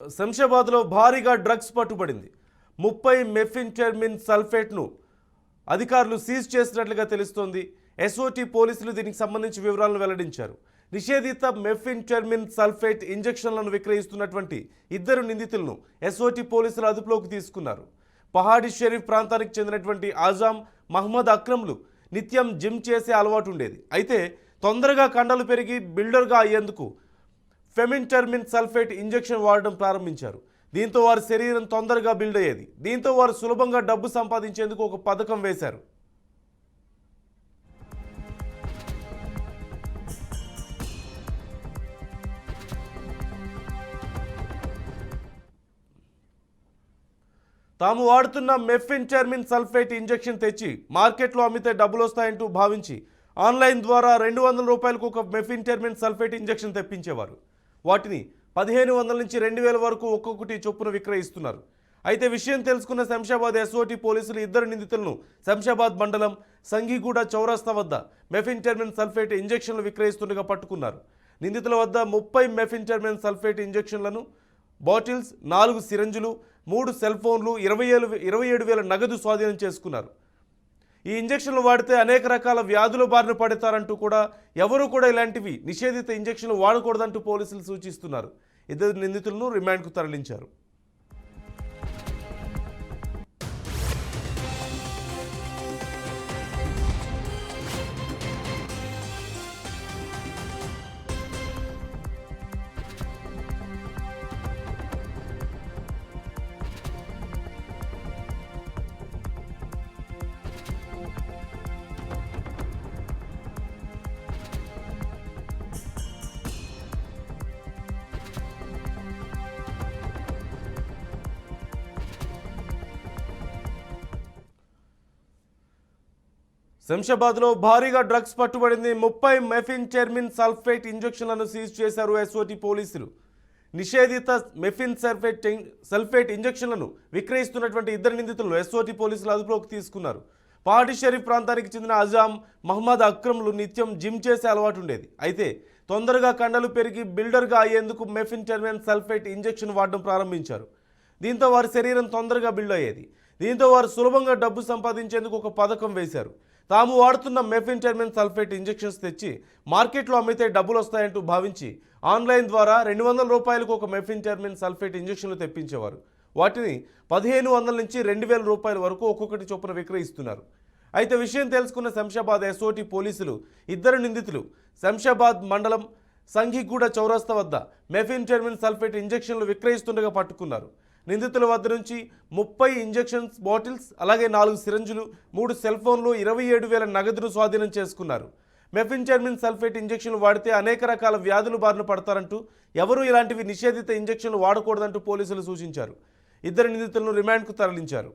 శంషాబాద్లో భారీగా డ్రగ్స్ పట్టుబడింది. 30 మెఫిన్టెర్మిన్ సల్ఫేట్ను అధికారులు సీజ్ చేసినట్లుగా తెలుస్తోంది. ఎస్ఓటీ పోలీసులు దీనికి సంబంధించి వివరాలను వెల్లడించారు. నిషేధిత మెఫిన్టెర్మిన్ సల్ఫేట్ ఇంజెక్షన్లను విక్రయిస్తున్నటువంటి ఇద్దరు నిందితులను ఎస్ఓటీ పోలీసులు అదుపులోకి తీసుకున్నారు. పహాడీ షరీఫ్ ప్రాంతానికి చెందినటువంటి ఆజాం, మహమ్మద్ అక్రమ్లు నిత్యం జిమ్ చేసే అలవాటు ఉండేది. అయితే తొందరగా కండలు పెరిగి బిల్డర్గా అయ్యేందుకు ఫెమిన్టెర్మిన్ సల్ఫేట్ ఇంజెక్షన్ వాడడం ప్రారంభించారు. దీంతో వారి శరీరం తొందరగా బిల్డ్ అయ్యేది. దీంతో వారు సులభంగా డబ్బు సంపాదించేందుకు ఒక పథకం వేశారు. తాము వాడుతున్న మెఫిన్టెర్మిన్ సల్ఫేట్ ఇంజెక్షన్ తెచ్చి మార్కెట్లో అమ్మితే డబ్బులు వస్తాయంటూ భావించి ఆన్లైన్ ద్వారా 200 రూపాయలకు ఒక మెఫిన్టెర్మిన్ సల్ఫేట్ ఇంజెక్షన్ తెప్పించేవారు. వాటిని 1500 నుంచి 2000 వరకు ఒక్కొక్కటి చొప్పున విక్రయిస్తున్నారు. అయితే విషయం తెలుసుకున్న శంషాబాద్ ఎస్ఓటీ పోలీసులు ఇద్దరు నిందితులను శంషాబాద్ మండలం సంఘీగూడ చౌరస్తా వద్ద మెఫిన్టెర్మిన్ సల్ఫేట్ ఇంజెక్షన్లు విక్రయిస్తుండగా పట్టుకున్నారు. నిందితుల వద్ద 30 మెఫిన్టెర్మిన్ సల్ఫేట్ ఇంజెక్షన్లను, బాటిల్స్, 4 సిరంజులు, 3 సెల్ ఫోన్లు, 27,000 నగదు స్వాధీనం చేసుకున్నారు. ఈ ఇంజెక్షన్లు వాడితే అనేక రకాల వ్యాధుల బారిన పడతారంటూ కూడా ఎవరూ కూడా ఇలాంటివి నిషేధిత ఇంజెక్షన్లు వాడకూడదంటూ పోలీసులు సూచిస్తున్నారు. ఇద్దరు నిందితులను రిమాండ్కు తరలించారు. శంషాబాద్లో భారీగా డ్రగ్స్ పట్టుబడింది. 30 మెఫిన్టెర్మిన్ సల్ఫేట్ ఇంజెక్షన్లను సీజ్ చేశారు ఎస్ఓటీ పోలీసులు. నిషేధిత మెఫిన్ సల్ఫేట్ ఇంజెక్షన్లను విక్రయిస్తున్నటువంటి ఇద్దరు నిందితులను ఎస్ఓటీ పోలీసులు అదుపులోకి తీసుకున్నారు. పహాడీ షరీఫ్ ప్రాంతానికి చెందిన ఆజాం, మహమ్మద్ అక్రమ్లు నిత్యం జిమ్ చేసే అలవాటు ఉండేది. అయితే తొందరగా కండలు పెరిగి బిల్డర్గా అయ్యేందుకు మెఫిన్టెర్మిన్ సల్ఫేట్ ఇంజెక్షన్ వాడడం ప్రారంభించారు. దీంతో వారి శరీరం తొందరగా బిల్డ్ అయ్యేది. దీంతో వారు సులభంగా డబ్బు సంపాదించేందుకు ఒక పథకం వేశారు. తాము వాడుతున్న మెఫిన్టెర్మిన్ సల్ఫేట్ ఇంజెక్షన్స్ తెచ్చి మార్కెట్లో అమ్మితే డబ్బులు వస్తాయంటూ భావించి ఆన్లైన్ ద్వారా 200 రూపాయలకు ఒక మెఫిన్టెర్మిన్ సల్ఫేట్ ఇంజెక్షన్లు తెప్పించేవారు. వాటిని 1500 నుంచి 2000 రూపాయల వరకు ఒక్కొక్కటి చొప్పున విక్రయిస్తున్నారు. అయితే విషయం తెలుసుకున్న శంషాబాద్ ఎస్ఓటీ పోలీసులు ఇద్దరు నిందితులు శంషాబాద్ మండలం సంఘీగూడ చౌరస్తా వద్ద మెఫిన్టెర్మిన్ సల్ఫేట్ ఇంజెక్షన్లు విక్రయిస్తుండగా పట్టుకున్నారు. నిందితుల వద్ద నుంచి 30 ఇంజెక్షన్స్ బాటిల్స్, అలాగే 4 సిరంజులు, 3 సెల్ ఫోన్లు, 27,000 నగదును స్వాధీనం చేసుకున్నారు. మెఫిన్టెర్మిన్ సల్ఫేట్ ఇంజెక్షన్లు వాడితే అనేక రకాల వ్యాధులు బారిన పడతారంటూ ఎవరూ ఇలాంటివి నిషేధిత ఇంజెక్షన్లు వాడకూడదంటూ పోలీసులు సూచించారు. ఇద్దరు నిందితులను రిమాండ్కు తరలించారు.